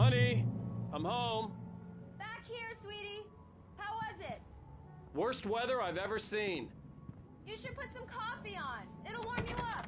Honey, I'm home. Back here, sweetie. How was it? Worst weather I've ever seen. You should put some coffee on. It'll warm you up.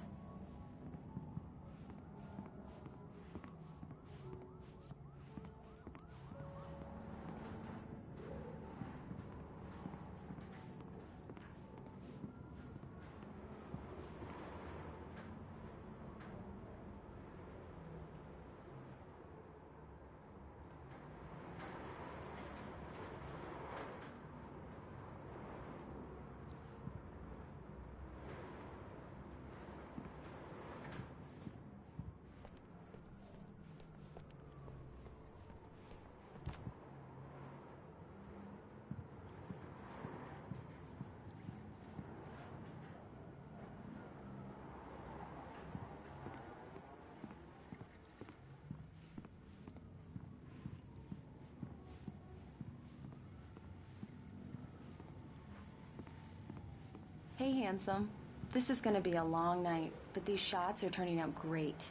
Hey, handsome. This is gonna be a long night, but these shots are turning out great.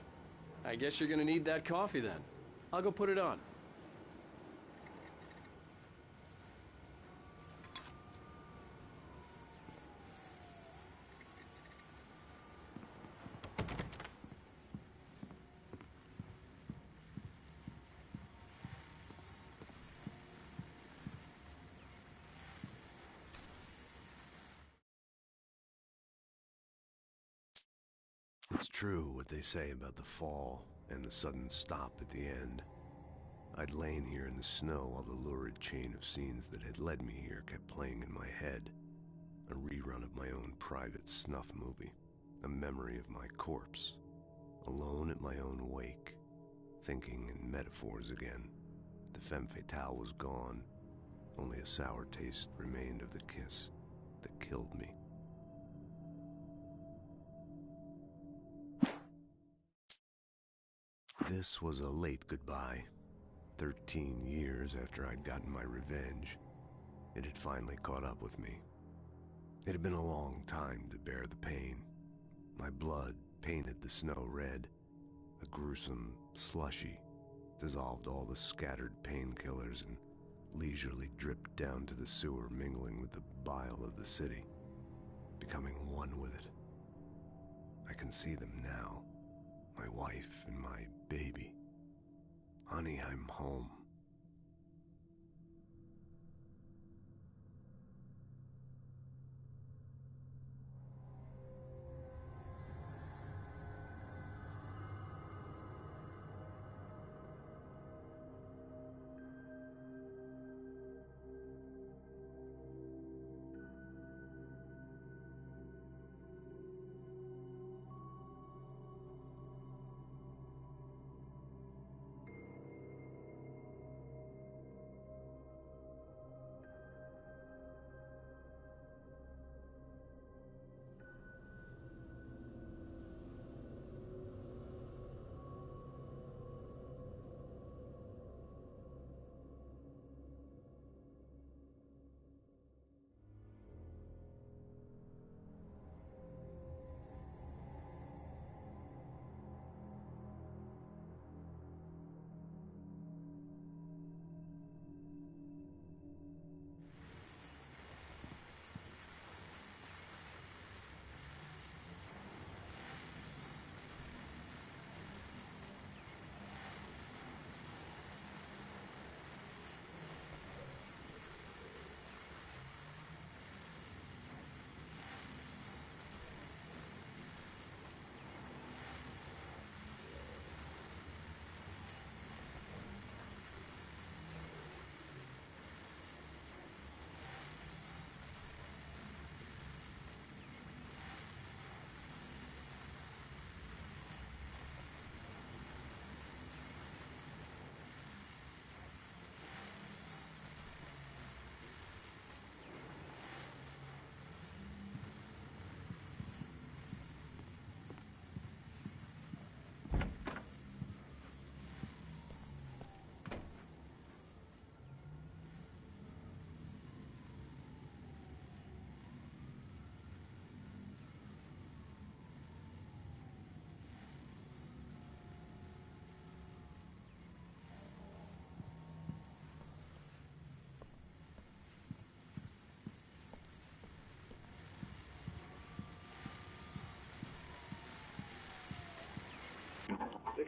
I guess you're gonna need that coffee then. I'll go put it on. It's true what they say about the fall and the sudden stop at the end. I'd lain here in the snow while the lurid chain of scenes that had led me here kept playing in my head. A rerun of my own private snuff movie. A memory of my corpse. Alone at my own wake. Thinking in metaphors again. The femme fatale was gone. Only a sour taste remained of the kiss that killed me. This was a late goodbye. 13 years after I'd gotten my revenge, it had finally caught up with me. It had been a long time to bear the pain. My blood painted the snow red. A gruesome slushy dissolved all the scattered painkillers and leisurely dripped down to the sewer, mingling with the bile of the city, becoming one with it. I can see them now. My wife and my baby. Honey, I'm home.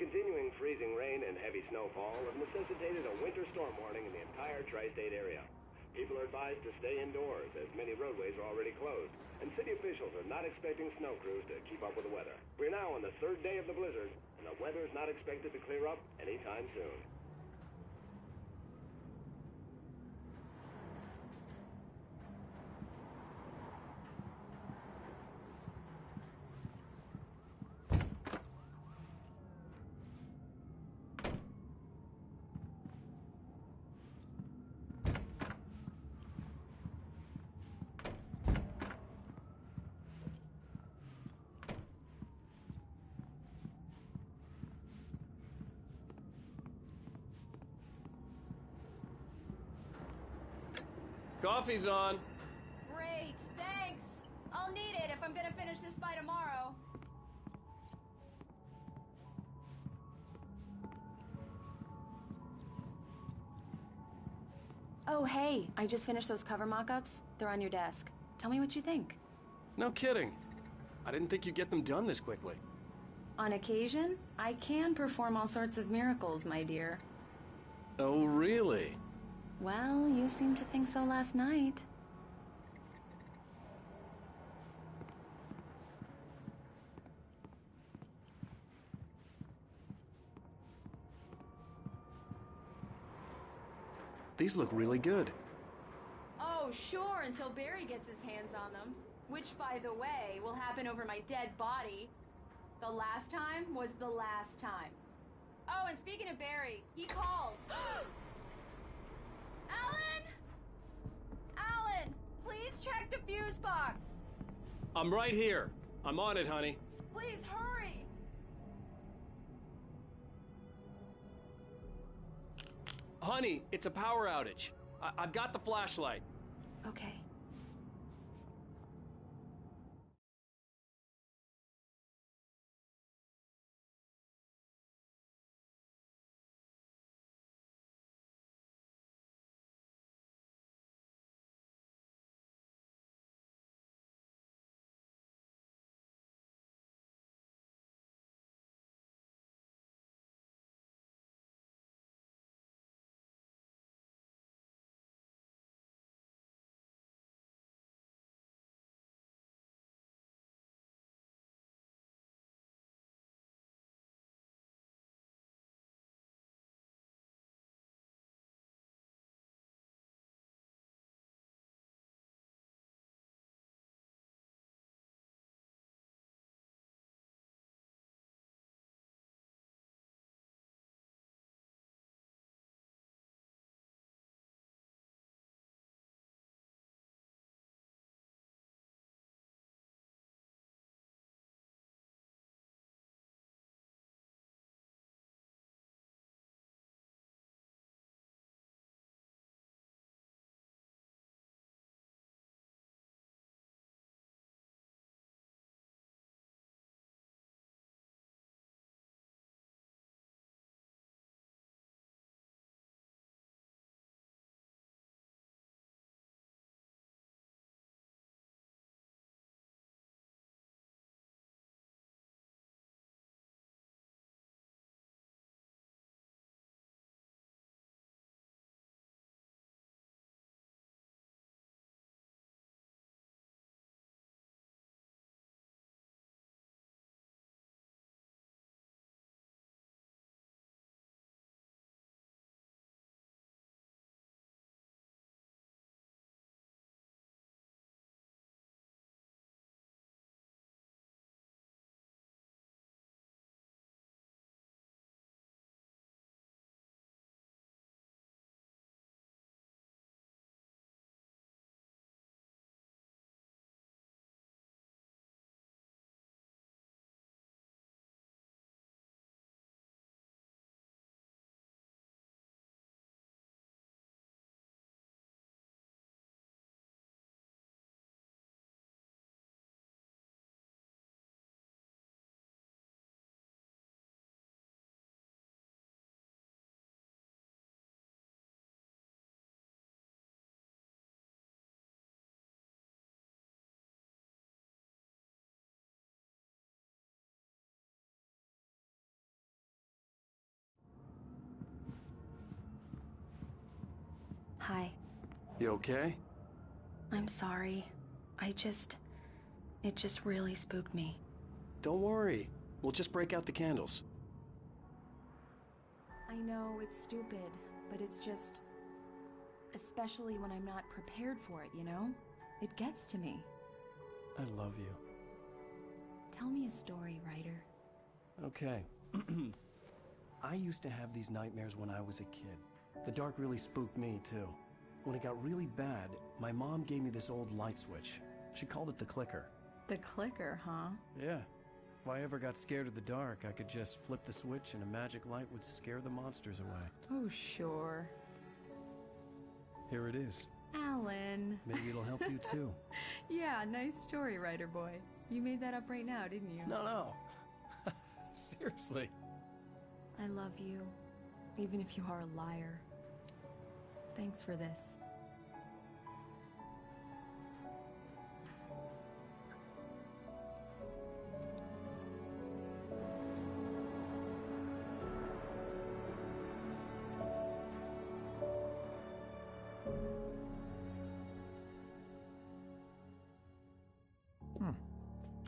continuing freezing rain and heavy snowfall have necessitated a winter storm warning in the entire tri-state area. People are advised to stay indoors as many roadways are already closed, and city officials are not expecting snow crews to keep up with the weather. We're now on the third day of the blizzard, and the weather is not expected to clear up anytime soon. Coffee's on. Great, thanks. I'll need it if I'm gonna finish this by tomorrow. Oh, hey, I just finished those cover mock-ups. They're on your desk. Tell me what you think. No kidding. I didn't think you'd get them done this quickly. On occasion, I can perform all sorts of miracles, my dear. Oh, really? Well, you seemed to think so last night. These look really good. Oh, sure, until Barry gets his hands on them. Which, by the way, will happen over my dead body. The last time was the last time. Oh, and speaking of Barry, he called. Alan! Alan, please check the fuse box. I'm right here. I'm on it, honey. Please hurry. Honey, it's a power outage. I've got the flashlight. Okay. Hi. You okay? I'm sorry. It just really spooked me. Don't worry. We'll just break out the candles. I know it's stupid, but it's just... Especially when I'm not prepared for it, you know? It gets to me. I love you. Tell me a story, writer. Okay. I used to have these nightmares when I was a kid. The dark really spooked me, too. When it got really bad, my mom gave me this old light switch. She called it the clicker. The clicker, huh? Yeah. If I ever got scared of the dark, I could just flip the switch and a magic light would scare the monsters away. Oh, sure. Here it is. Alan. Maybe it'll help you, too. Yeah, nice story, writer boy. You made that up right now, didn't you? No. Seriously. I love you, even if you are a liar. Thanks for this.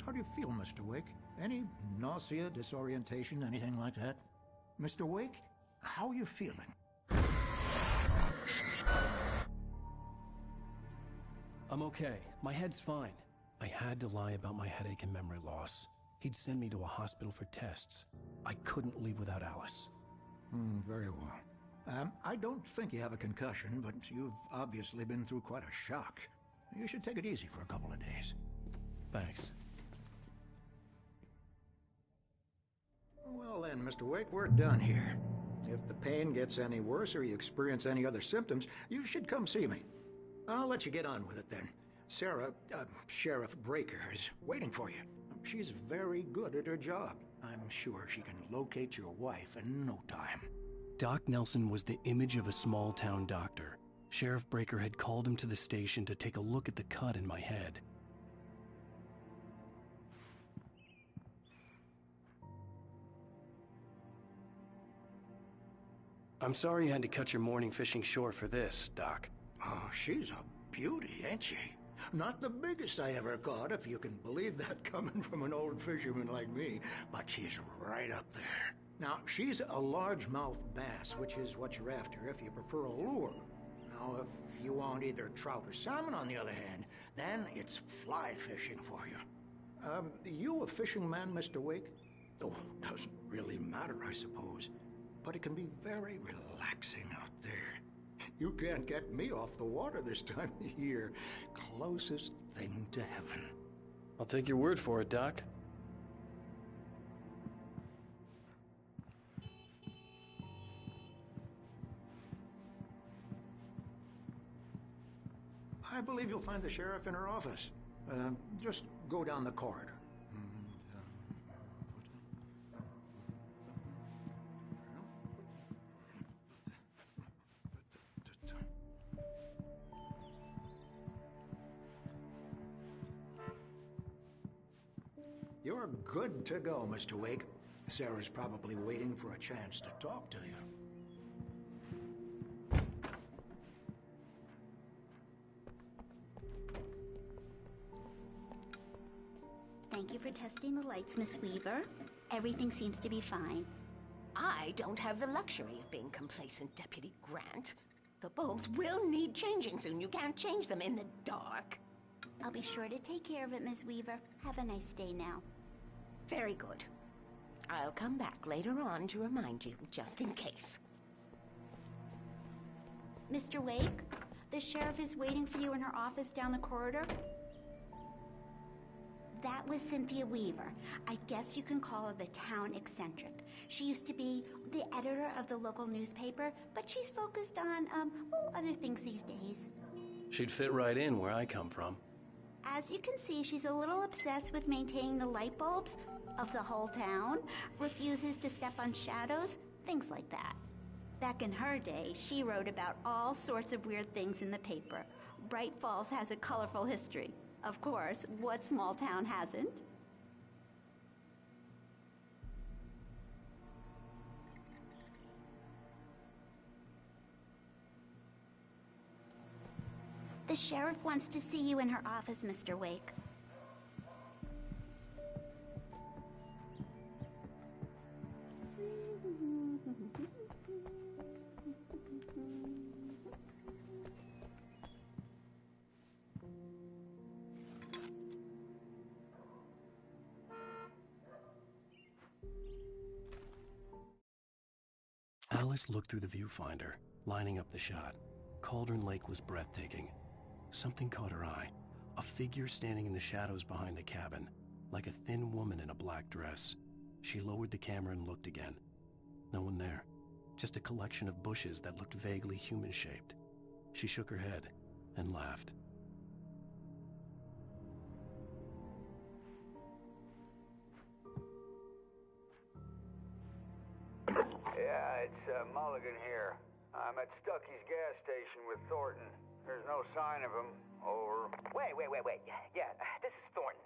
How do you feel, Mr. Wake? Any nausea, disorientation, anything like that? Mr. Wake, how are you feeling? I'm okay. My head's fine. I had to lie about my headache and memory loss. He'd send me to a hospital for tests. I couldn't leave without Alice. Very well. I don't think you have a concussion, but you've obviously been through quite a shock. You should take it easy for a couple of days. Thanks. Well then, Mr. Wake, we're done here. If the pain gets any worse or you experience any other symptoms, you should come see me. I'll let you get on with it then. Sarah, Sheriff Breaker, is waiting for you. She's very good at her job. I'm sure she can locate your wife in no time. Doc Nelson was the image of a small-town doctor. Sheriff Breaker had called him to the station to take a look at the cut in my head. I'm sorry you had to cut your morning fishing short for this, Doc. Oh, she's a beauty, ain't she? Not the biggest I ever caught, if you can believe that coming from an old fisherman like me, but she's right up there. Now, she's a largemouth bass, which is what you're after if you prefer a lure. Now, if you want either trout or salmon, on the other hand, then it's fly fishing for you. You a fishing man, Mr. Wake? Oh, doesn't really matter, I suppose. But it can be very relaxing out there. You can't get me off the water this time of year. Closest thing to heaven. I'll take your word for it, Doc. I believe you'll find the sheriff in her office. Just go down the corridor. You're good to go, Mr. Wake. Sarah's probably waiting for a chance to talk to you. Thank you for testing the lights, Miss Weaver. Everything seems to be fine. I don't have the luxury of being complacent, Deputy Grant. The bulbs will need changing soon. You can't change them in the dark. I'll be sure to take care of it, Miss Weaver. Have a nice day now. Very good. I'll come back later on to remind you, just in case. Mr. Wake, the sheriff is waiting for you in her office down the corridor. That was Cynthia Weaver. I guess you can call her the town eccentric. She used to be the editor of the local newspaper, but she's focused on, other things these days. She'd fit right in where I come from. As you can see, she's a little obsessed with maintaining the light bulbs of the whole town, refuses to step on shadows, things like that. Back in her day, she wrote about all sorts of weird things in the paper. Bright Falls has a colorful history. Of course, what small town hasn't? sheriff wants to see you in her office, Mr. Wake. Alice looked through the viewfinder, lining up the shot. Cauldron Lake was breathtaking. Something caught her eye. A figure standing in the shadows behind the cabin, like a thin woman in a black dress. She lowered the camera and looked again. No one there. Just a collection of bushes that looked vaguely human-shaped. She shook her head and laughed. Yeah, it's Mulligan here. I'm at Stucky's gas station with Thornton. There's no sign of him. Over. Wait. Yeah, this is Thornton.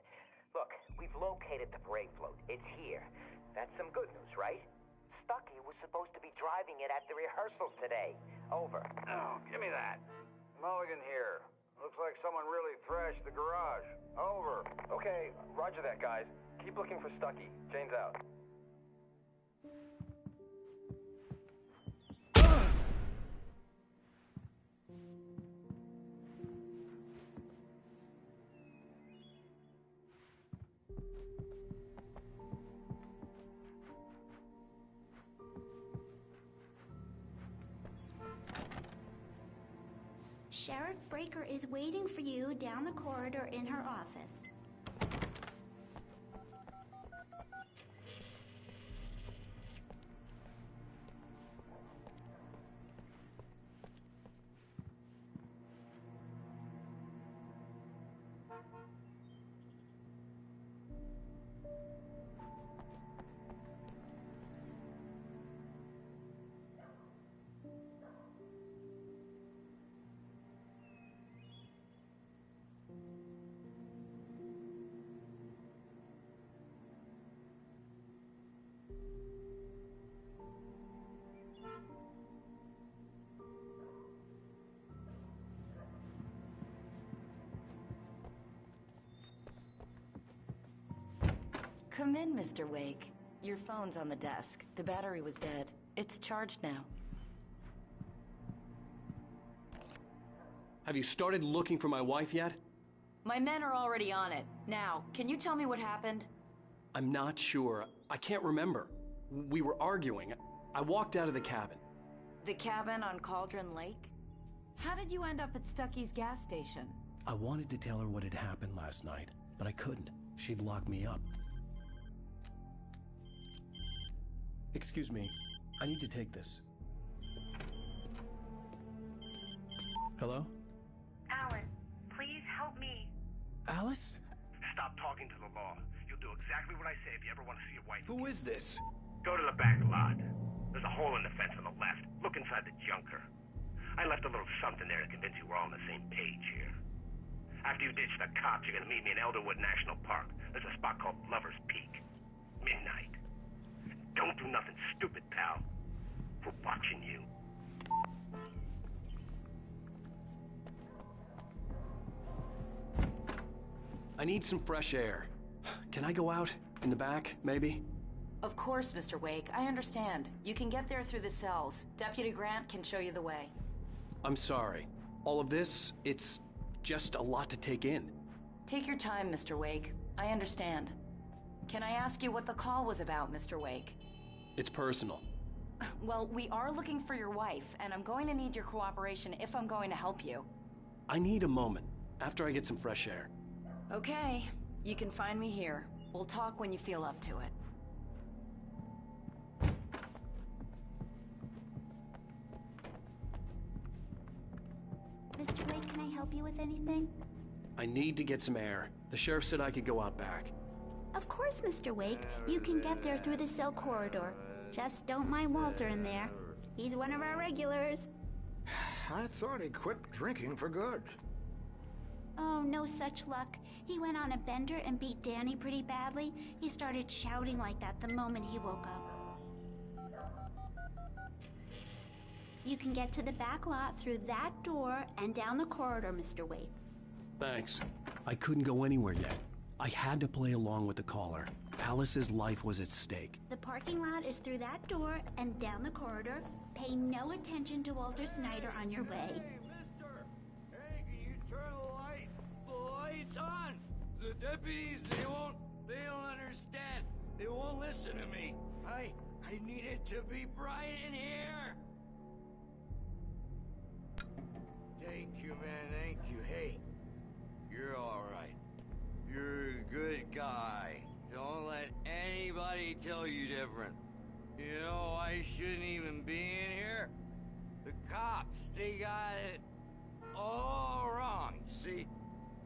Look, we've located the parade float. It's here. That's some good news, right? Stucky was supposed to be driving it at the rehearsals today. Over. Oh, give me that. Mulligan here. Looks like someone really thrashed the garage. Over. Okay, roger that, guys. Keep looking for Stucky. Jane's out. Sheriff Breaker is waiting for you down the corridor in her office. Come in, Mr. Wake. Your phone's on the desk. The battery was dead. It's charged now. Have you started looking for my wife yet? My men are already on it. Now, can you tell me what happened? I'm not sure. I can't remember. We were arguing. I walked out of the cabin. The cabin on Cauldron Lake? How did you end up at Stucky's gas station? I wanted to tell her what had happened last night, but I couldn't. She'd lock me up. Excuse me. I need to take this. Hello? Alan, please help me. Alice? Stop talking to the law. You'll do exactly what I say if you ever want to see your wife. Who is this? Go to the back lot. There's a hole in the fence on the left. Look inside the junker. I left a little something there to convince you we're all on the same page here. After you ditch the cops, you're gonna meet me in Elderwood National Park. There's a spot called Lover's Peak. Midnight. Don't do nothing stupid, pal. We're watching you. I need some fresh air. Can I go out? In the back, maybe? Of course, Mr. Wake. I understand. You can get there through the cells. Deputy Grant can show you the way. I'm sorry. All of this, it's just a lot to take in. Take your time, Mr. Wake. I understand. Can I ask you what the call was about, Mr. Wake? It's personal. Well, we are looking for your wife, and I'm going to need your cooperation if I'm going to help you. I need a moment, after I get some fresh air. Okay. You can find me here. We'll talk when you feel up to it. Mr. Wake, can I help you with anything? I need to get some air. The sheriff said I could go out back. Of course, Mr. Wake. You can get there through the cell corridor. Just don't mind Walter in there. He's one of our regulars. I thought he quit drinking for good. Oh, no such luck. He went on a bender and beat Danny pretty badly. He started shouting like that the moment he woke up. You can get to the back lot through that door and down the corridor, Mr. Wake. Thanks. I couldn't go anywhere yet. I had to play along with the caller. Alice's life was at stake. The parking lot is through that door and down the corridor. Pay no attention to Walter Snyder on your way. Hey, mister! Hey, can you turn the light? The light's on! The deputies, they don't understand. They won't listen to me. I need it to be bright in here. Thank you, man, thank you. Hey, you're all right. You're a good guy. Don't let anybody tell you different. You know, I shouldn't even be in here. The cops, they got it all wrong, see?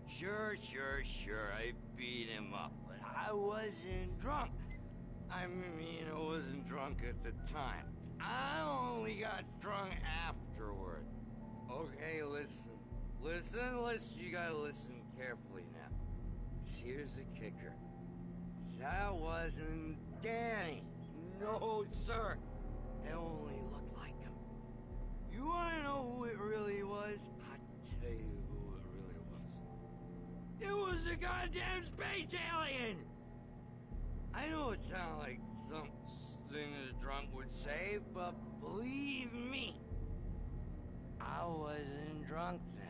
Sure, I beat him up, but I wasn't drunk. I mean, I wasn't drunk at the time. I only got drunk afterward. Okay, listen, you gotta listen carefully now. Here's the kicker. That wasn't Danny. No, sir. It only looked like him. You wanna know who it really was? I'll tell you who it really was. It was a goddamn space alien! I know it sounds like something a drunk would say, but believe me, I wasn't drunk then.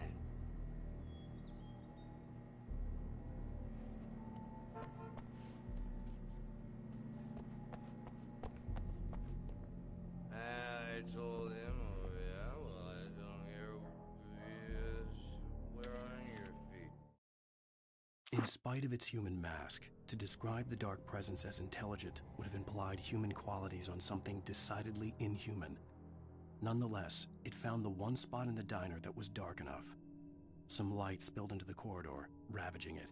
I told him, oh yeah, well, I don't hear who he is. Where on your feet? In spite of its human mask, to describe the dark presence as intelligent would have implied human qualities on something decidedly inhuman. Nonetheless, it found the one spot in the diner that was dark enough. Some light spilled into the corridor, ravaging it.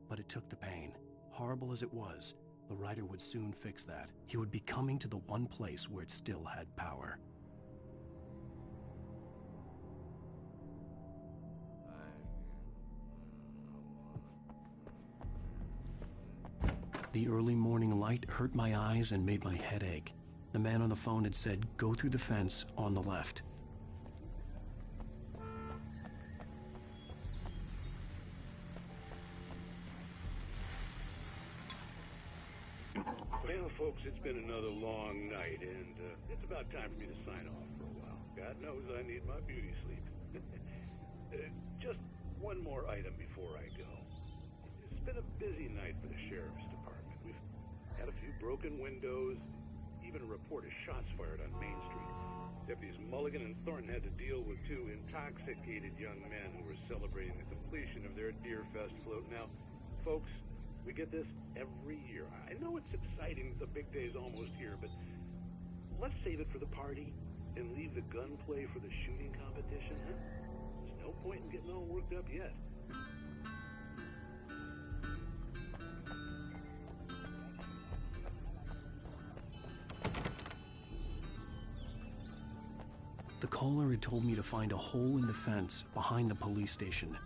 But it took the pain. Horrible as it was, the writer would soon fix that. He would be coming to the one place where it still had power. The early morning light hurt my eyes and made my head ache. The man on the phone had said, "Go through the fence on the left." Well, folks, it's been another long night, and it's about time for me to sign off for a while. God knows I need my beauty sleep. Just one more item before I go. It's been a busy night for the Sheriff's Department. We've had a few broken windows, even a report of shots fired on Main Street. Deputies Mulligan and Thornton had to deal with two intoxicated young men who were celebrating the completion of their Deerfest float. Now, folks, we get this every year. I know it's exciting, the big day's almost here, but let's save it for the party and leave the gunplay for the shooting competition, huh? There's no point in getting all worked up yet. The caller had told me to find a hole in the fence behind the police station.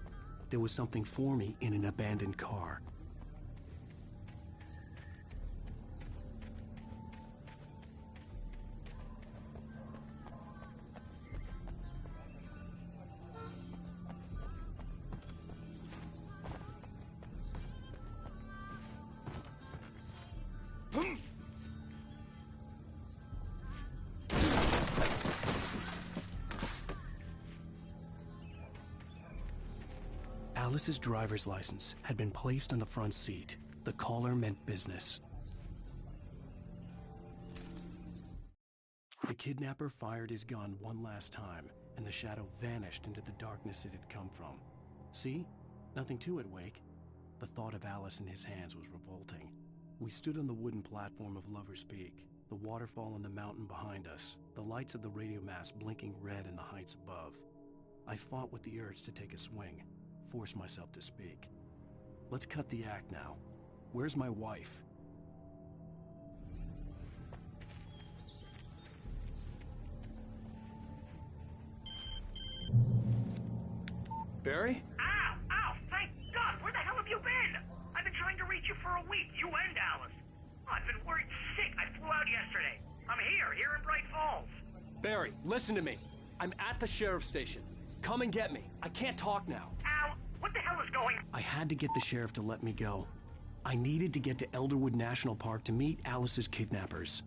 There was something for me in an abandoned car. Alice's driver's license had been placed on the front seat. The caller meant business. The kidnapper fired his gun one last time, and the shadow vanished into the darkness it had come from. See? Nothing to it, Wake. The thought of Alice in his hands was revolting. We stood on the wooden platform of Lover's Peak, the waterfall on the mountain behind us, the lights of the radio mast blinking red in the heights above. I fought with the urge to take a swing, force myself to speak. Let's cut the act now. Where's my wife? Barry? Ow! Thank God! Where the hell have you been? I've been trying to reach you for a week, you and Alice. I've been worried sick. I flew out yesterday. I'm here in Bright Falls. Barry, listen to me. I'm at the sheriff's station. Come and get me. I can't talk now. Al, what the hell is going... I had to get the sheriff to let me go. I needed to get to Elderwood National Park to meet Alice's kidnappers.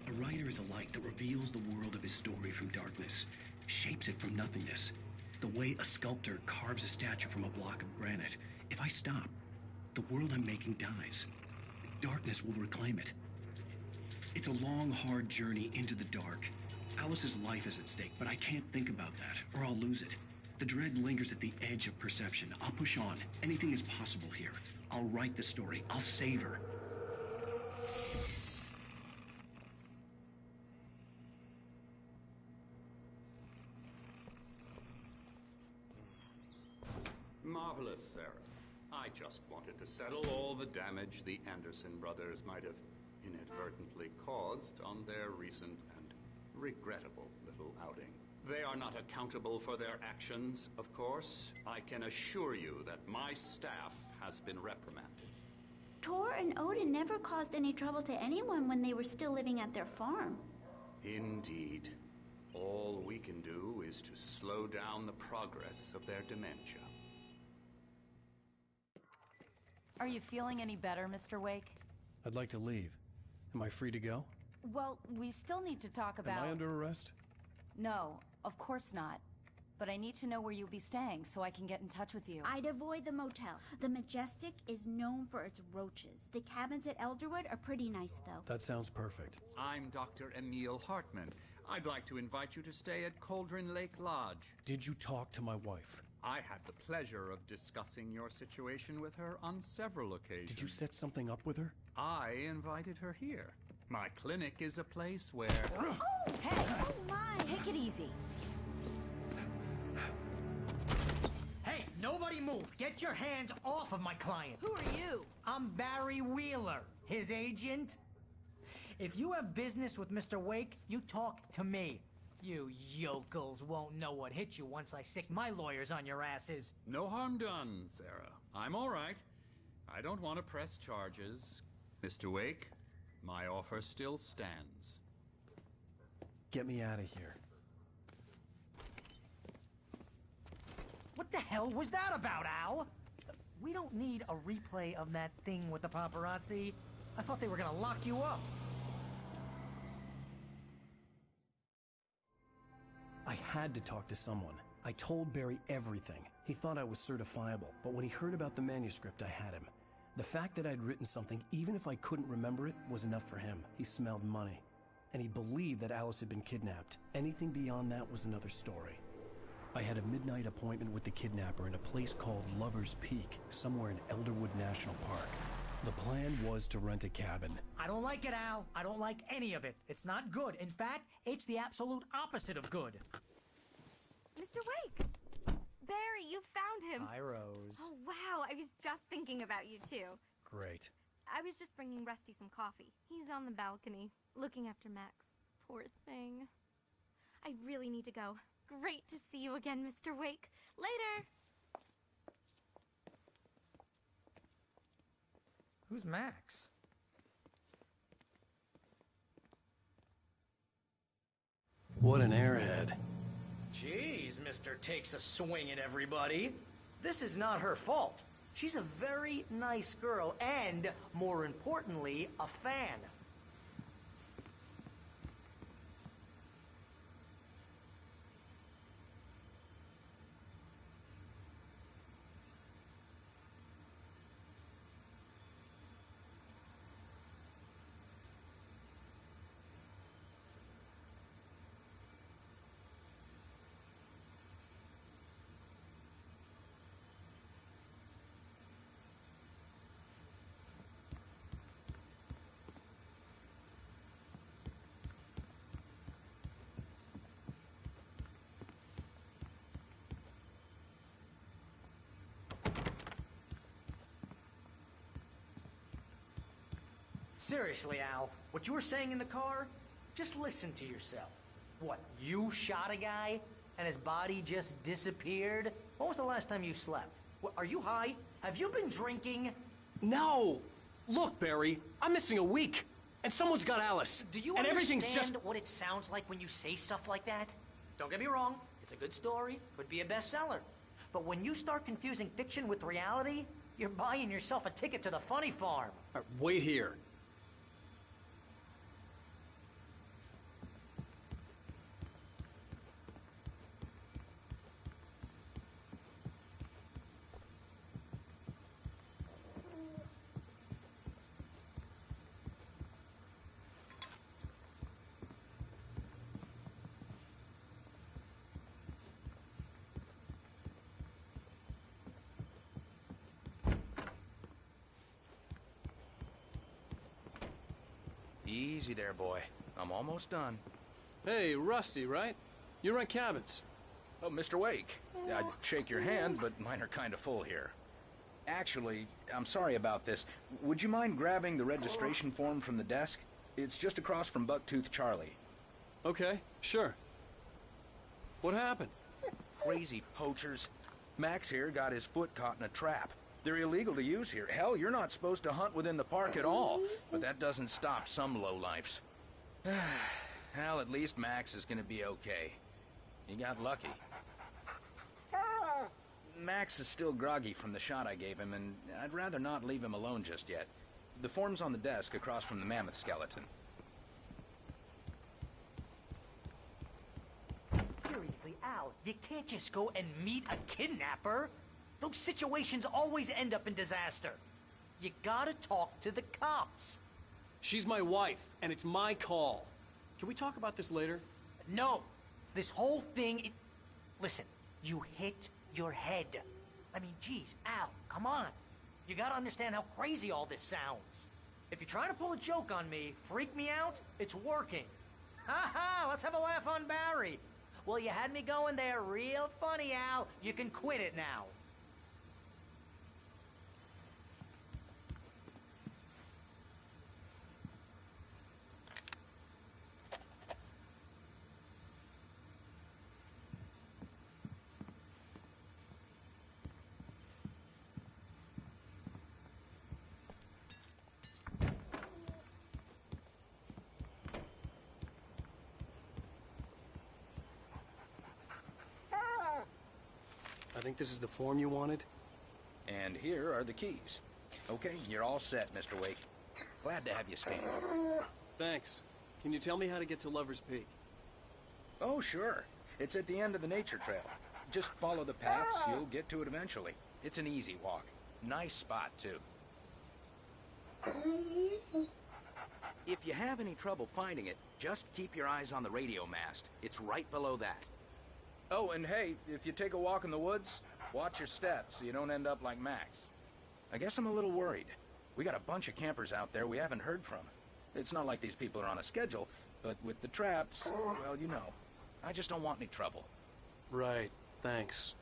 A writer is a light that reveals the world of his story from darkness, shapes it from nothingness. The way a sculptor carves a statue from a block of granite. If I stop, the world I'm making dies. Darkness will reclaim it. It's a long, hard journey into the dark. Alice's life is at stake, but I can't think about that, or I'll lose it. The dread lingers at the edge of perception. I'll push on. Anything is possible here. I'll write the story. I'll save her. Marvelous, Sarah. I just wanted to settle all the damage the Anderson brothers might have inadvertently caused on their recent and regrettable little outing. They are not accountable for their actions, of course. I can assure you that my staff has been reprimanded. Tor and Odin never caused any trouble to anyone when they were still living at their farm. Indeed. All we can do is to slow down the progress of their dementia. Are you feeling any better, Mr. Wake? I'd like to leave. Am I free to go? Well, we still need to talk about... Am I under arrest? No, of course not. But I need to know where you'll be staying so I can get in touch with you. I'd avoid the motel. The Majestic is known for its roaches. The cabins at Elderwood are pretty nice, though. That sounds perfect. I'm Dr. Emil Hartman. I'd like to invite you to stay at Cauldron Lake Lodge. Did you talk to my wife? I had the pleasure of discussing your situation with her on several occasions. Did you set something up with her? I invited her here. My clinic is a place where... Oh! Hey! Oh, my! Take it easy. Hey, nobody move! Get your hands off of my client! Who are you? I'm Barry Wheeler, his agent. If you have business with Mr. Wake, you talk to me. You yokels won't know what hit you once I sick my lawyers on your asses. No harm done, Sarah. I'm all right. I don't want to press charges. Mr. Wake, my offer still stands. Get me out of here. What the hell was that about, Al? We don't need a replay of that thing with the paparazzi. I thought they were gonna lock you up. I had to talk to someone. I told Barry everything. He thought I was certifiable, but when he heard about the manuscript, I had him. The fact that I'd written something, even if I couldn't remember it, was enough for him. He smelled money. And he believed that Alice had been kidnapped. Anything beyond that was another story. I had a midnight appointment with the kidnapper in a place called Lover's Peak, somewhere in Elderwood National Park. The plan was to rent a cabin. I don't like it, Al. I don't like any of it. It's not good. In fact, it's the absolute opposite of good. Mr. Wake! Barry, you found him! Hi, Rose. Oh, wow. I was just thinking about you, too. Great. I was just bringing Rusty some coffee. He's on the balcony, looking after Max. Poor thing. I really need to go. Great to see you again, Mr. Wake. Later! Who's Max? What an airhead. Jeez, Mr. Takes a swing at everybody. This is not her fault. She's a very nice girl and, more importantly, a fan. Seriously, Al, what you were saying in the car, just listen to yourself. What, you shot a guy and his body just disappeared? When was the last time you slept? What, are you high? Have you been drinking? No! Look, Barry, I'm missing a week, and someone's got Alice. Do you and understand everything's just... what it sounds like when you say stuff like that? Don't get me wrong, it's a good story, could be a bestseller. But when you start confusing fiction with reality, you're buying yourself a ticket to the funny farm. All right, wait here. Easy there, boy. I'm almost done. Hey, Rusty, right? You rent cabins. Oh, Mr. Wake. I'd shake your hand, but mine are kind of full here. Actually, I'm sorry about this. Would you mind grabbing the registration form from the desk? It's just across from Bucktooth Charlie. Okay, sure. What happened? Crazy poachers. Max here got his foot caught in a trap. They're illegal to use here. Hell, you're not supposed to hunt within the park at all. But that doesn't stop some lowlifes. Hell, at least Max is gonna be okay. He got lucky. Max is still groggy from the shot I gave him, and I'd rather not leave him alone just yet. The form's on the desk across from the mammoth skeleton. Seriously, Al, you can't just go and meet a kidnapper. Those situations always end up in disaster. You gotta talk to the cops. She's my wife, and it's my call. Can we talk about this later? No. This whole thing... Listen, you hit your head. I mean, geez, Al, come on. You gotta understand how crazy all this sounds. If you're trying to pull a joke on me, freak me out, it's working. Ha ha, let's have a laugh on Barry. Well, you had me going there real funny, Al. You can quit it now. I think this is the form you wanted. And here are the keys. Okay, you're all set, Mr. Wake. Glad to have you stand. Thanks. Can you tell me how to get to Lover's Peak? Oh, sure. It's at the end of the nature trail. Just follow the paths, you'll get to it eventually. It's an easy walk. Nice spot, too. If you have any trouble finding it, just keep your eyes on the radio mast. It's right below that. Oh, and hey, if you take a walk in the woods, watch your steps so you don't end up like Max. I guess I'm a little worried. We got a bunch of campers out there we haven't heard from. It's not like these people are on a schedule, but with the traps, well, you know. I just don't want any trouble. Right, thanks.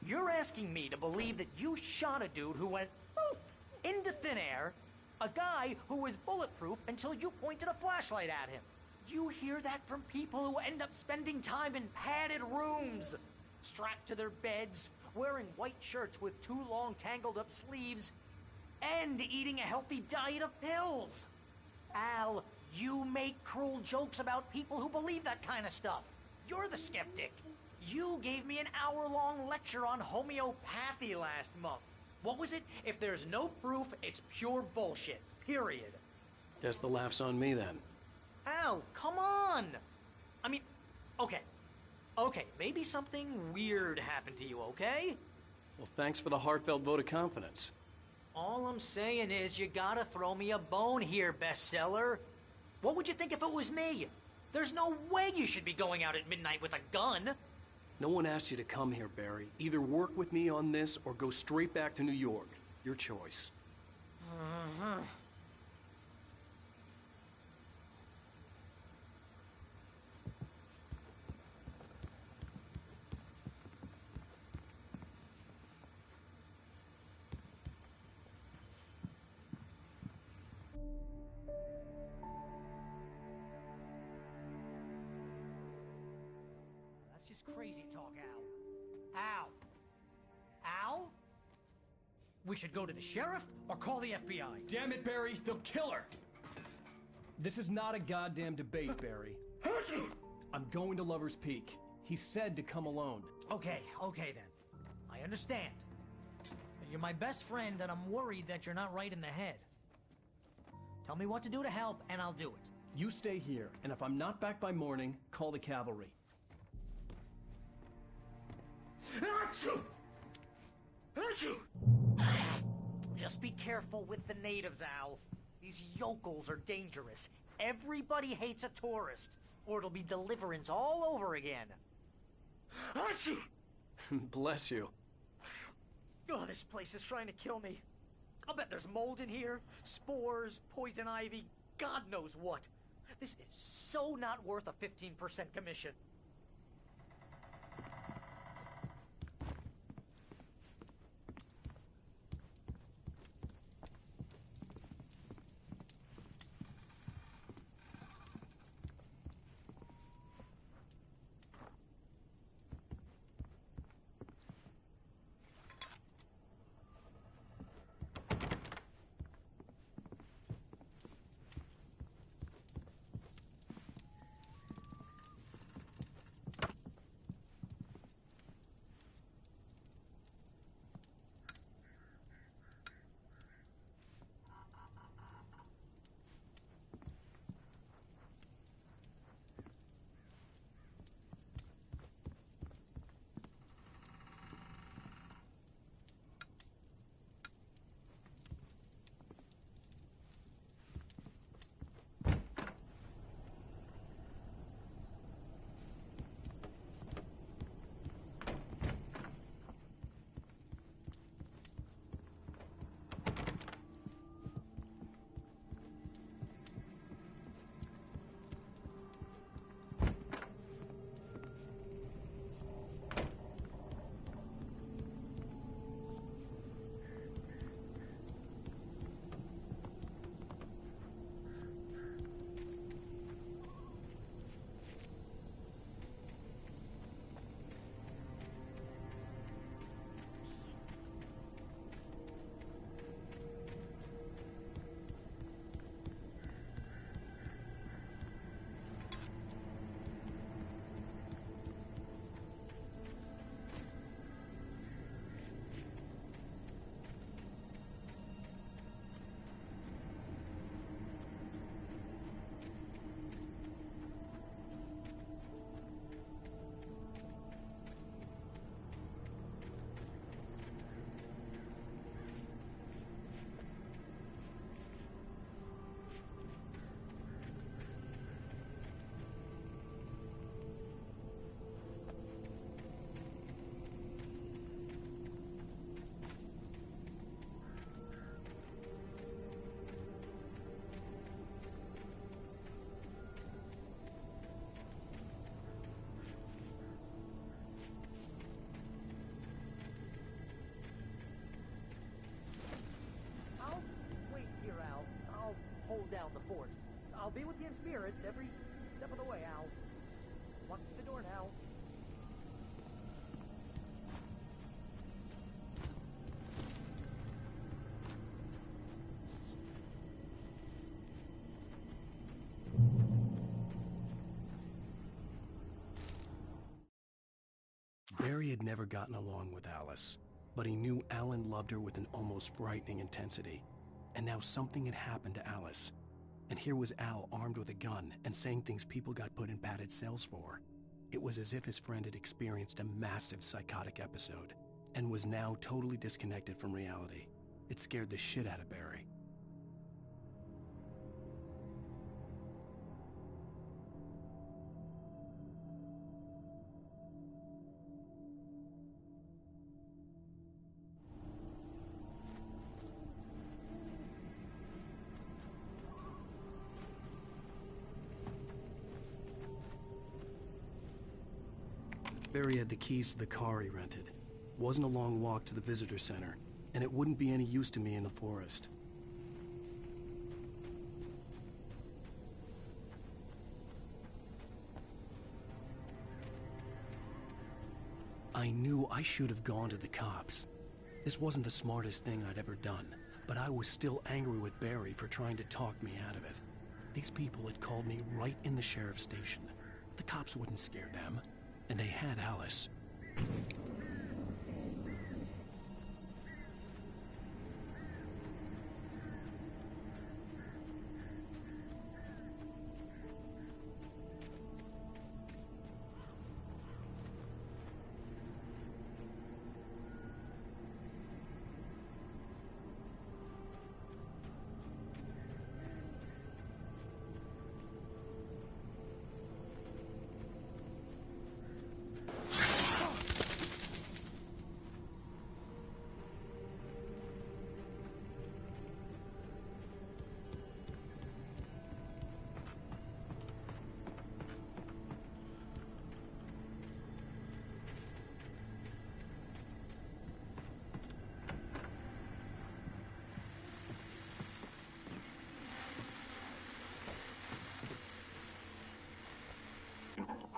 You're asking me to believe that you shot a dude who went poof into thin air, a guy who was bulletproof until you pointed a flashlight at him. You hear that from people who end up spending time in padded rooms, strapped to their beds, wearing white shirts with too long tangled up sleeves, and eating a healthy diet of pills. Al, you make cruel jokes about people who believe that kind of stuff. You're the skeptic. You gave me an hour-long lecture on homeopathy last month. What was it? If there's no proof, it's pure bullshit. Period. Guess the laugh's on me then. Al, come on! I mean, okay. Okay, maybe something weird happened to you, okay? Well, thanks for the heartfelt vote of confidence. All I'm saying is you gotta throw me a bone here, bestseller. What would you think if it was me? There's no way you should be going out at midnight with a gun. No one asked you to come here, Barry. Either work with me on this or go straight back to New York. Your choice. this crazy talk, Al? Al? Al? We should go to the sheriff or call the FBI. Damn it, Barry, they'll kill her! This is not a goddamn debate, Barry. I'm going to Lover's Peak. He said to come alone. Okay then. I understand. You're my best friend, and I'm worried that you're not right in the head. Tell me what to do to help, and I'll do it. You stay here, and if I'm not back by morning, call the cavalry. Achoo! Achoo! Just be careful with the natives, Al. These yokels are dangerous. Everybody hates a tourist, or it'll be Deliverance all over again. Achoo! Bless you. Oh, this place is trying to kill me. I'll bet there's mold in here, spores, poison ivy, God knows what. This is so not worth a 15% commission. Hold down the fort. I'll be with you in spirit every step of the way, Al. Lock the door now. Barry had never gotten along with Alice, but he knew Alan loved her with an almost frightening intensity. And now something had happened to Alice. And here was Al armed with a gun and saying things people got put in padded cells for. It was as if his friend had experienced a massive psychotic episode and was now totally disconnected from reality. It scared the shit out of Barry. Barry had the keys to the car he rented. Wasn't a long walk to the visitor center, and it wouldn't be any use to me in the forest. I knew I should have gone to the cops. This wasn't the smartest thing I'd ever done, but I was still angry with Barry for trying to talk me out of it. These people had called me right in the sheriff's station. The cops wouldn't scare them, and they had Alice.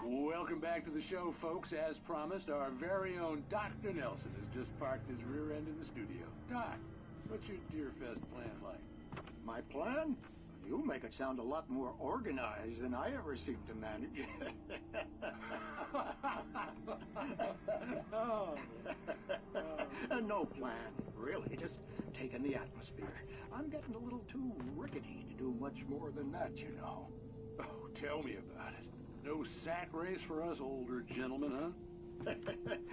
Welcome back to the show, folks. As promised, our very own Dr. Nelson has just parked his rear end in the studio. Doc, what's your Deerfest plan like? My plan? You make it sound a lot more organized than I ever seem to manage. No plan, really. Just taking the atmosphere. I'm getting a little too rickety to do much more than that, you know. Oh, tell me about it. No sack race for us older gentlemen, huh?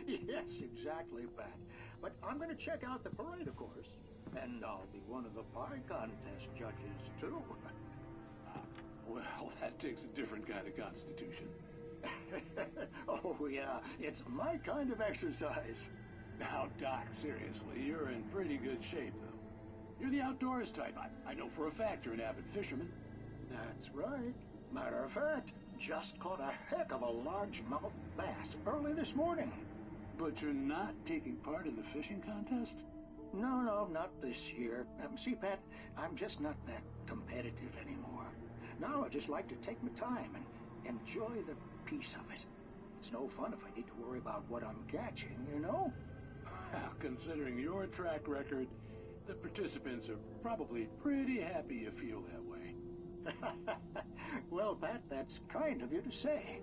Yes, exactly, Pat. But I'm going to check out the parade, of course. And I'll be one of the pie contest judges, too. Well, that takes a different kind of constitution. Oh, yeah. It's my kind of exercise. Now, Doc, seriously, you're in pretty good shape, though. You're the outdoors type. I know for a fact you're an avid fisherman. That's right. Matter of fact, just caught a heck of a largemouth bass early this morning. But you're not taking part in the fishing contest? No, not this year. See, Pat, I'm just not that competitive anymore. Now I just like to take my time and enjoy the peace of it. It's no fun if I need to worry about what I'm catching, you know? Well, considering your track record, the participants are probably pretty happy you feel that way. Well, Pat, that's kind of you to say.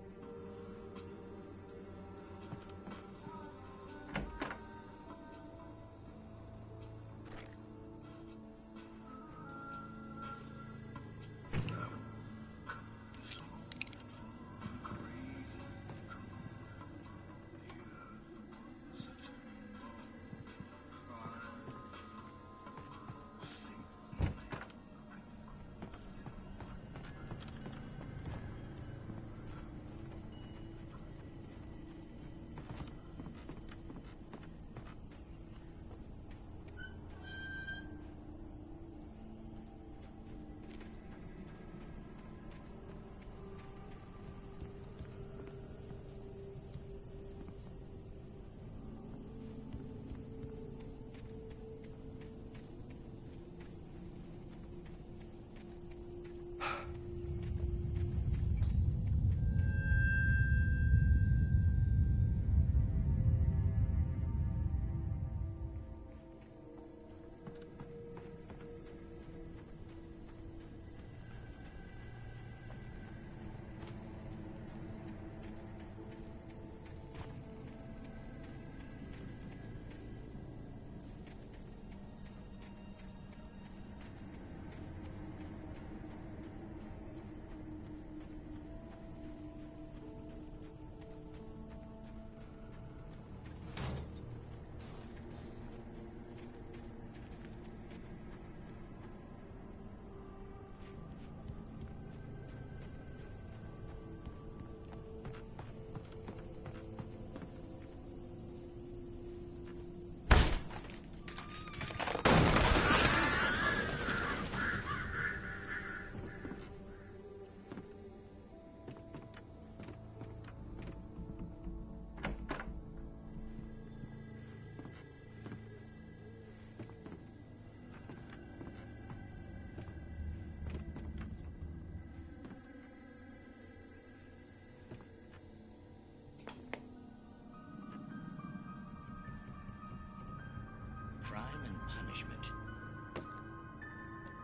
crime and punishment.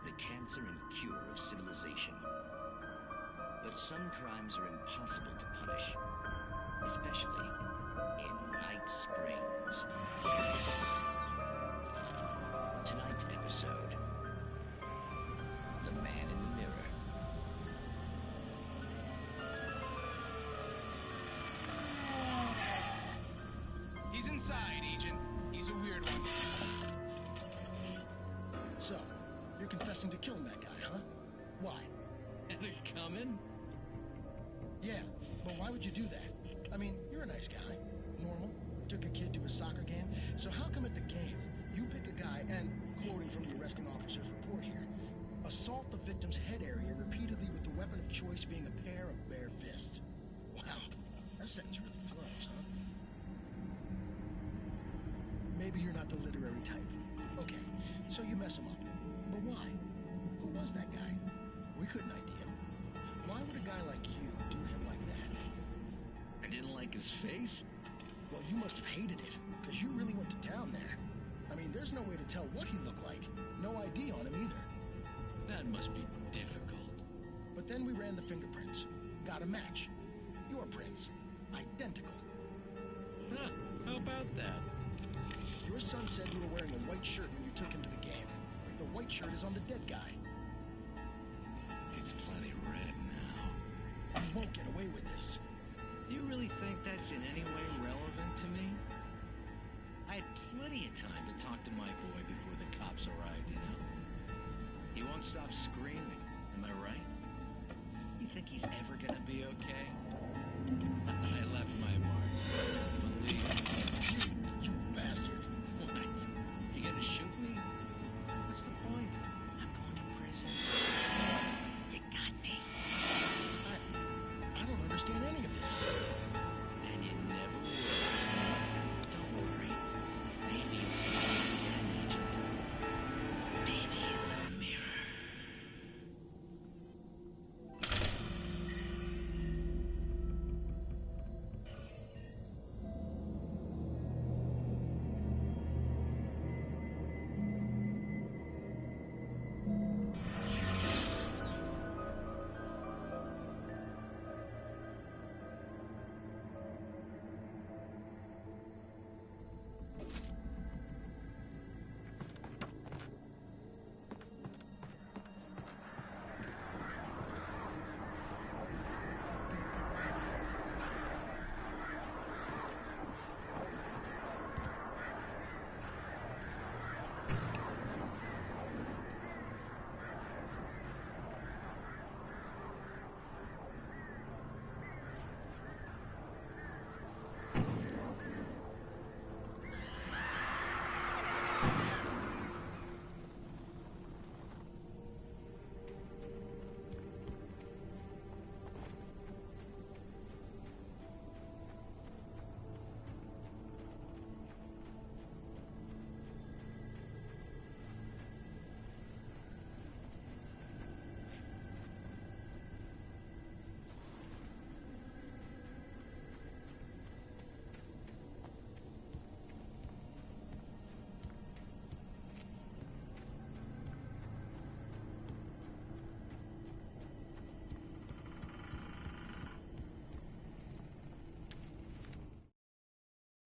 The cancer and cure of civilization. But some crimes are impossible to punish, especially in Night Springs. Tonight's episode, The Man in the Mirror. He's inside, Agent. He's a weird one. So, you're confessing to killing that guy, huh? Why? And it's coming? Yeah, but why would you do that? I mean, you're a nice guy. Normal. Took a kid to a soccer game. So how come at the game, you pick a guy and, quoting from the arresting officer's report here, assault the victim's head area repeatedly with the weapon of choice being a pair of bare fists? Wow, that sentence really flows, huh? Maybe you're not the literary type. Okay, so you mess him up. But why? Who was that guy? We couldn't ID him. Why would a guy like you do him like that? I didn't like his face? Well, you must have hated it, because you really went to town there. I mean, there's no way to tell what he looked like. No ID on him either. That must be difficult. But then we ran the fingerprints. Got a match. Your prints. Identical. Huh, how about that? Your son said you were wearing a white shirt when you took him to the game. The white shirt is on the dead guy. It's plenty red now. You won't get away with this. Do you really think that's in any way relevant to me? I had plenty of time to talk to my boy before the cops arrived, you know? He won't stop screaming, am I right? You think he's ever gonna be okay? I left my mark. Believe me. You bastard. What? You gonna shoot me? What's the point? I'm going to prison. You got me. I don't understand any of this. And you never will. Don't worry. Maybe you'll see me again, Agent. Maybe in the mirror.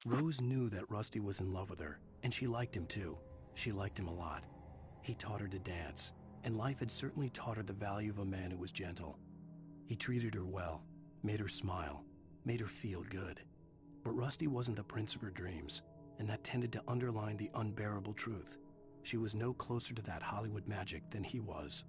Rose knew that Rusty was in love with her, and she liked him too. She liked him a lot. He taught her to dance, and life had certainly taught her the value of a man who was gentle. He treated her well, made her smile, made her feel good. But Rusty wasn't the prince of her dreams, and that tended to underline the unbearable truth. She was no closer to that Hollywood magic than he was.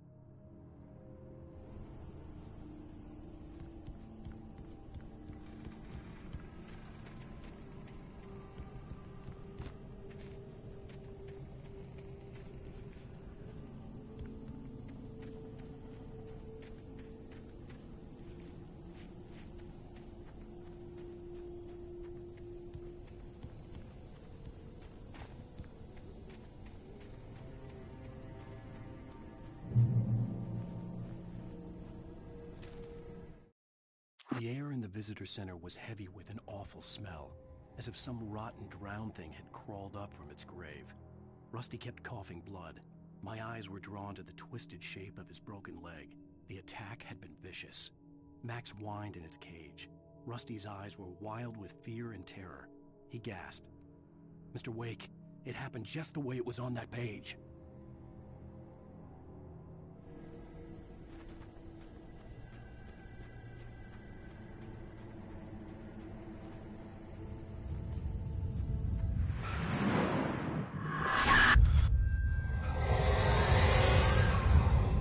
The air in the visitor center was heavy with an awful smell, as if some rotten drowned thing had crawled up from its grave. Rusty kept coughing blood. My eyes were drawn to the twisted shape of his broken leg. The attack had been vicious. Max whined in his cage. Rusty's eyes were wild with fear and terror. He gasped. "Mr. Wake, it happened just the way it was on that page."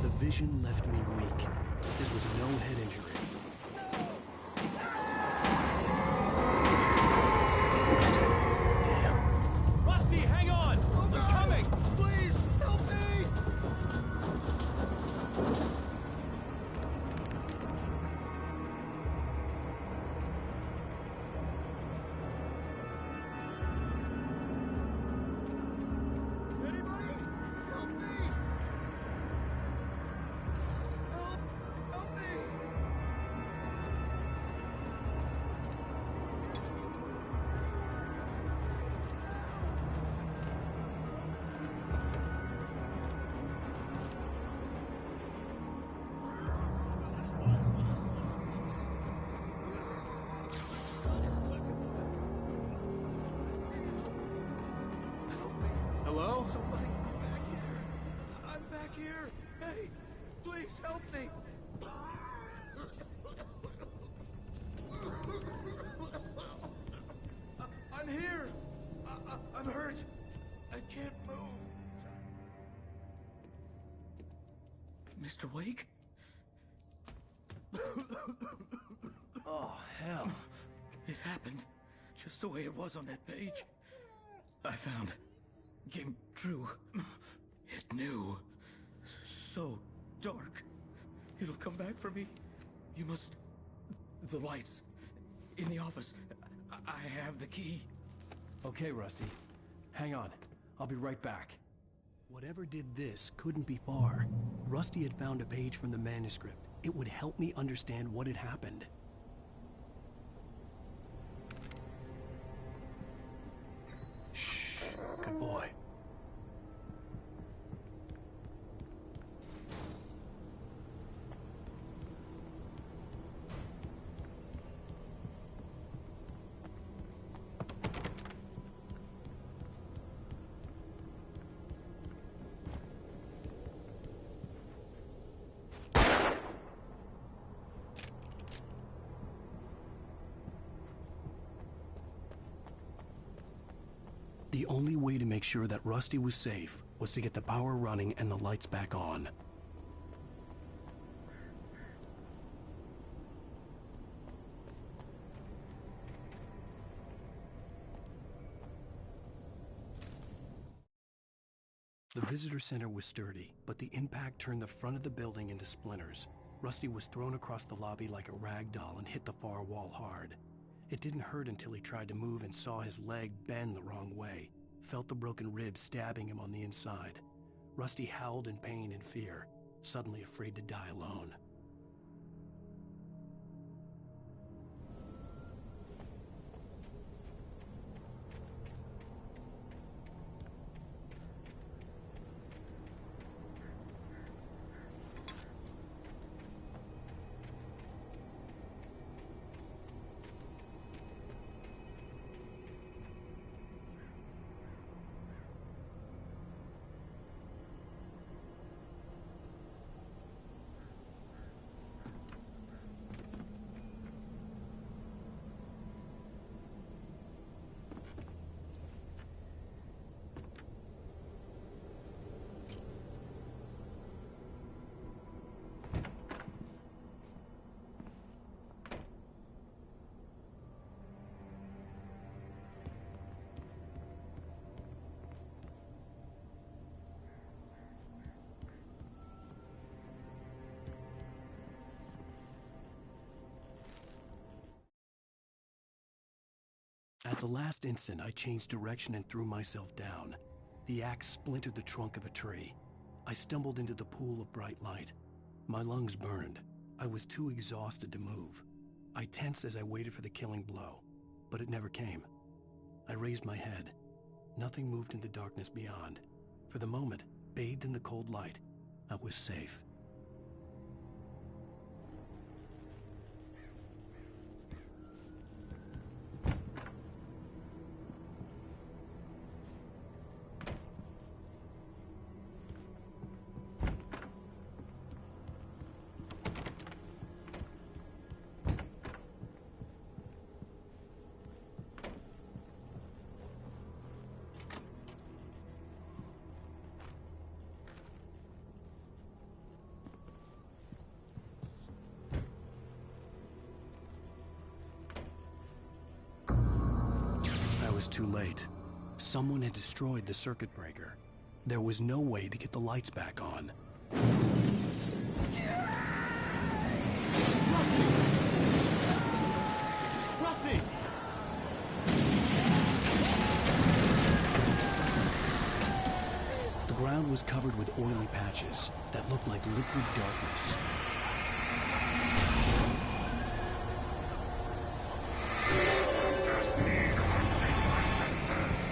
The vision left me weak. This was no head injury. Rusty, hang on! I'm coming! Please, help me! Anybody? Help me! Help me! Hello? Somebody back here. I'm back here. Hey, please help me. I'm here. I'm hurt. I can't move. Mr. Wake? Oh, hell. It happened just the way it was on that page. I found... came true. It knew. So dark. It'll come back for me. You must... The lights. In the office. I have the key. Okay, Rusty. Hang on. I'll be right back. Whatever did this couldn't be far. Rusty had found a page from the manuscript. It would help me understand what had happened. Shh. Good boy. The only way to make sure that Rusty was safe was to get the power running and the lights back on. The visitor center was sturdy, but the impact turned the front of the building into splinters. Rusty was thrown across the lobby like a rag doll and hit the far wall hard. It didn't hurt until he tried to move and saw his leg bend the wrong way, felt the broken rib stabbing him on the inside. Rusty howled in pain and fear, suddenly afraid to die alone. At the last instant, I changed direction and threw myself down. The axe splintered the trunk of a tree. I stumbled into the pool of bright light. My lungs burned. I was too exhausted to move. I tensed as I waited for the killing blow, but it never came. I raised my head. Nothing moved in the darkness beyond. For the moment, bathed in the cold light, I was safe. I was too late. Someone had destroyed the circuit breaker. There was no way to get the lights back on. Rusty! Rusty! The ground was covered with oily patches that looked like liquid darkness. Just need hunting licenses.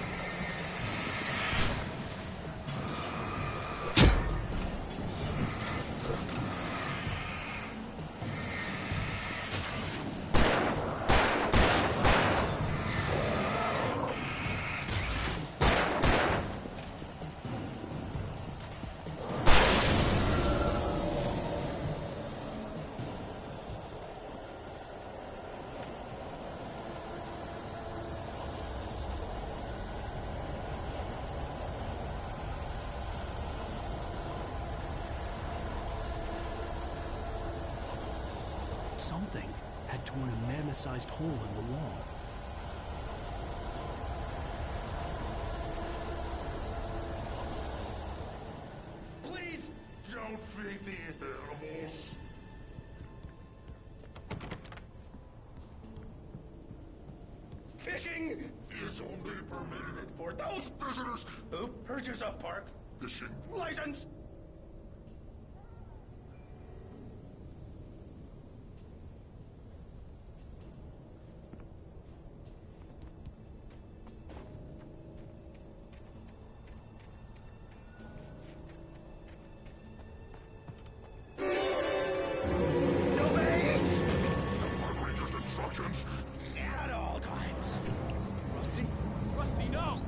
Something had torn a mammoth-sized hole in the wall. Please don't feed the animals. Fishing is only permitted for those visitors who purchase a park fishing license. Instructions at all times. Rusty? Rusty, no!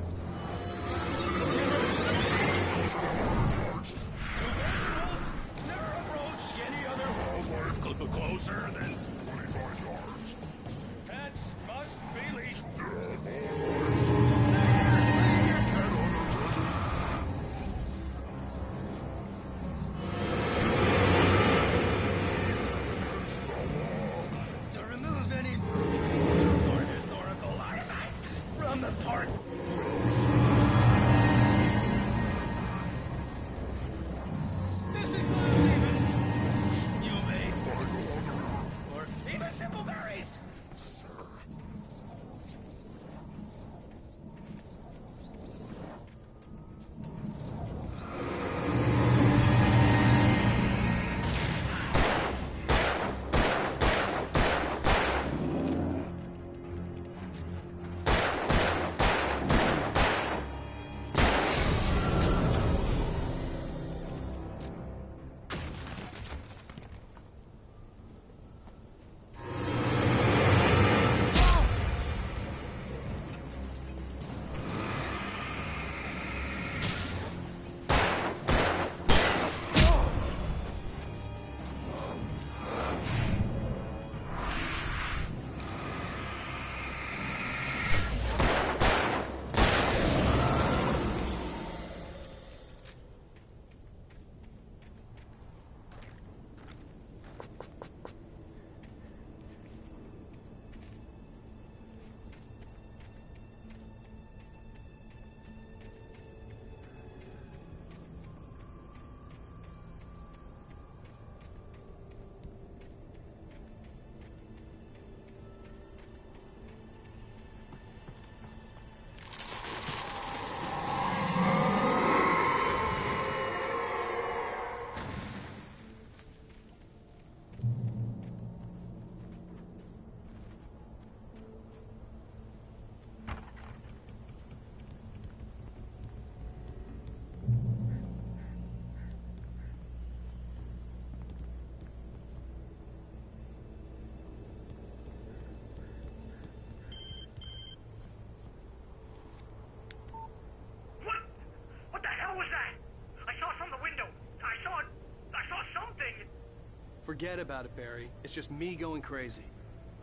Forget about it, Barry. It's just me going crazy.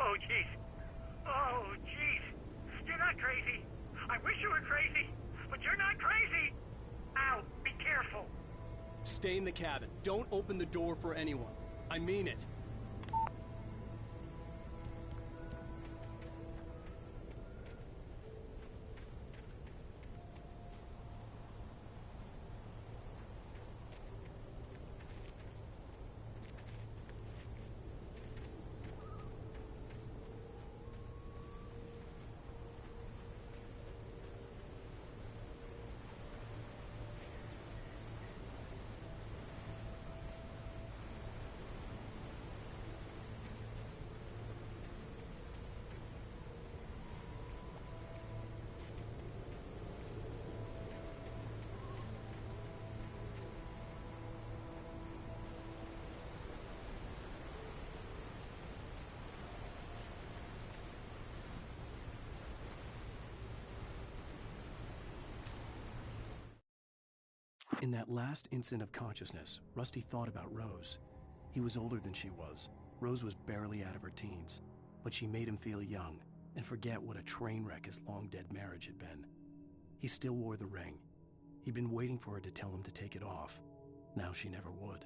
Oh, jeez. Oh, jeez. You're not crazy. I wish you were crazy, but you're not crazy. Ow, be careful. Stay in the cabin. Don't open the door for anyone. I mean it. In that last instant of consciousness, Rusty thought about Rose. He was older than she was. Rose was barely out of her teens, but she made him feel young and forget what a train wreck his long-dead marriage had been. He still wore the ring. He'd been waiting for her to tell him to take it off. Now she never would.